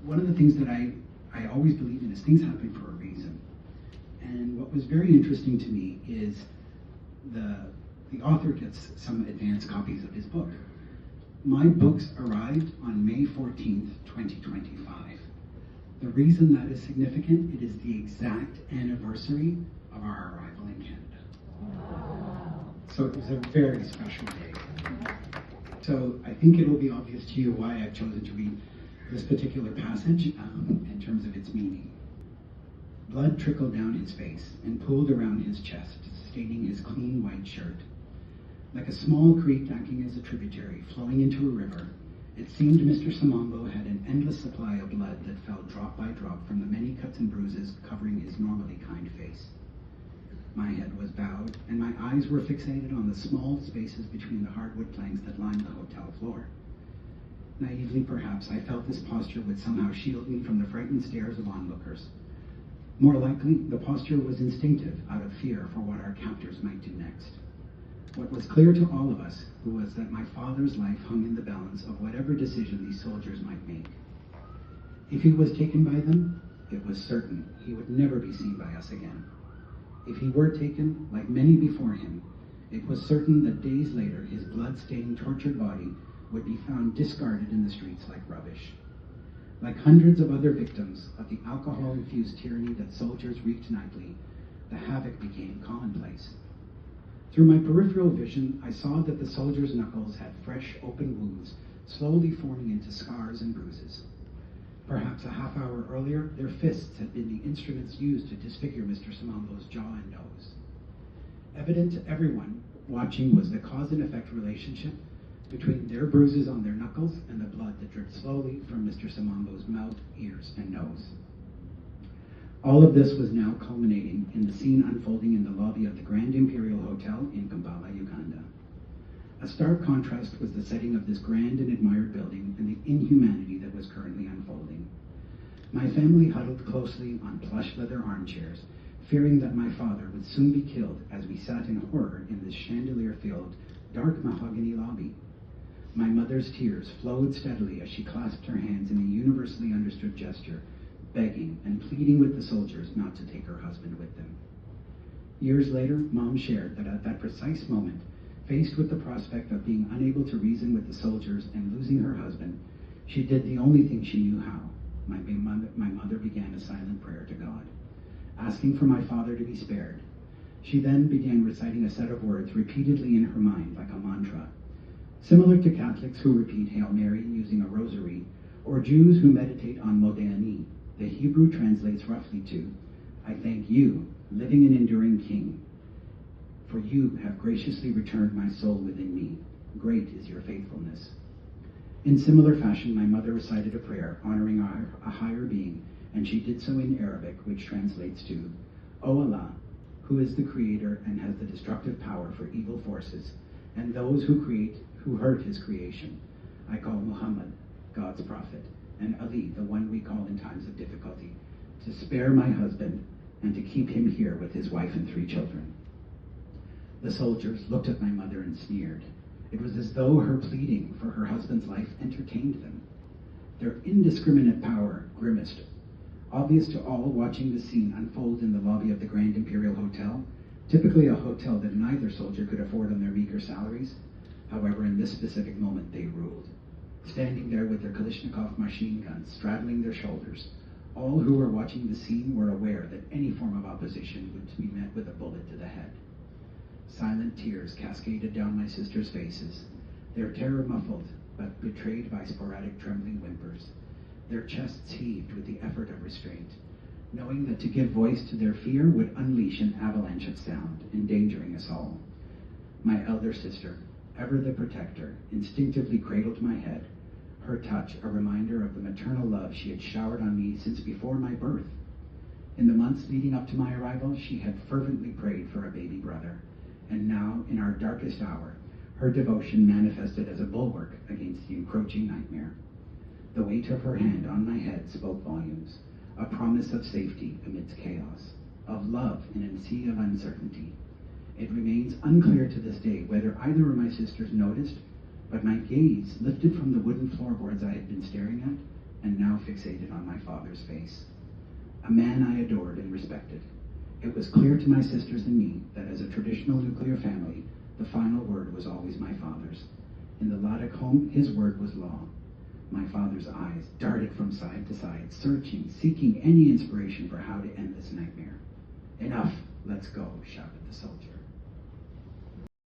one of the things that I always believe in is things happen for a reason. And what was very interesting to me is the author gets some advance copies of his book. My books arrived on May 14th, 2025. The reason that is significant, it is the exact anniversary of our arrival in Canada. Wow. So it was a very special day. So I think it will be obvious to you why I've chosen to read this particular passage in terms of its meaning. Blood trickled down his face and pooled around his chest, staining his clean white shirt. Like a small creek acting as a tributary, flowing into a river, it seemed Mr. Samambo had an endless supply of blood that fell drop by drop from the many cuts and bruises covering his normally kind face. My head was bowed, and my eyes were fixated on the small spaces between the hardwood planks that lined the hotel floor. Naively, perhaps, I felt this posture would somehow shield me from the frightened stares of onlookers. More likely, the posture was instinctive, out of fear for what our captors might do next. What was clear to all of us was that my father's life hung in the balance of whatever decision these soldiers might make. If he was taken by them, it was certain he would never be seen by us again. If he were taken, like many before him, it was certain that days later his blood-stained, tortured body would be found discarded in the streets like rubbish. Like hundreds of other victims of the alcohol-infused tyranny that soldiers wreaked nightly, the havoc became commonplace. Through my peripheral vision, I saw that the soldiers' knuckles had fresh, open wounds, slowly forming into scars and bruises. Perhaps a half hour earlier, their fists had been the instruments used to disfigure Mr. Samambo's jaw and nose. Evident to everyone watching was the cause and effect relationship between their bruises on their knuckles and the blood that dripped slowly from Mr. Samambo's mouth, ears, and nose. All of this was now culminating in the scene unfolding in the lobby of the Grand Imperial Hotel in Kampala, Uganda. A stark contrast was the setting of this grand and admired building and the inhumanity that was currently unfolding. My family huddled closely on plush leather armchairs, fearing that my father would soon be killed as we sat in horror in this chandelier-filled, dark mahogany lobby. My mother's tears flowed steadily as she clasped her hands in a universally understood gesture, begging and pleading with the soldiers not to take her husband with them. Years later, Mom shared that at that precise moment, faced with the prospect of being unable to reason with the soldiers and losing her husband, she did the only thing she knew how. My mother began a silent prayer to God, asking for my father to be spared. She then began reciting a set of words repeatedly in her mind like a mantra, similar to Catholics who repeat Hail Mary using a rosary, or Jews who meditate on Modéani. The Hebrew translates roughly to, I thank you, living and enduring King, for you have graciously returned my soul within me. Great is your faithfulness. In similar fashion, my mother recited a prayer honoring a higher being, and she did so in Arabic, which translates to, O Allah, who is the creator and has the destructive power for evil forces, and those who hurt his creation. I call Muhammad, God's prophet, and Ali, the one we call in times of difficulty, to spare my husband and to keep him here with his wife and 3 children. The soldiers looked at my mother and sneered. It was as though her pleading for her husband's life entertained them. Their indiscriminate power grimaced. Obvious to all watching the scene unfold in the lobby of the Grand Imperial Hotel, typically a hotel that neither soldier could afford on their meager salaries. However, in this specific moment, they ruled. Standing there with their Kalashnikov machine guns straddling their shoulders, all who were watching the scene were aware that any form of opposition would be met with a bullet to the head. Silent tears cascaded down my sisters' faces, their terror muffled but betrayed by sporadic trembling whimpers. Their chests heaved with the effort of restraint, knowing that to give voice to their fear would unleash an avalanche of sound, endangering us all. My elder sister, ever the protector, instinctively cradled my head, her touch a reminder of the maternal love she had showered on me since before my birth. In the months leading up to my arrival, she had fervently prayed for a baby brother, and now, in our darkest hour, her devotion manifested as a bulwark against the encroaching nightmare. The weight of her hand on my head spoke volumes, a promise of safety amidst chaos, of love in a sea of uncertainty. It remains unclear to this day whether either of my sisters noticed, but my gaze lifted from the wooden floorboards I had been staring at and now fixated on my father's face. A man I adored and respected. It was clear to my sisters and me that as a traditional nuclear family, the final word was always my father's. In the Ladakh home, his word was law. My father's eyes darted from side to side, searching, seeking any inspiration for how to end this nightmare. Enough, let's go, shouted the soldier.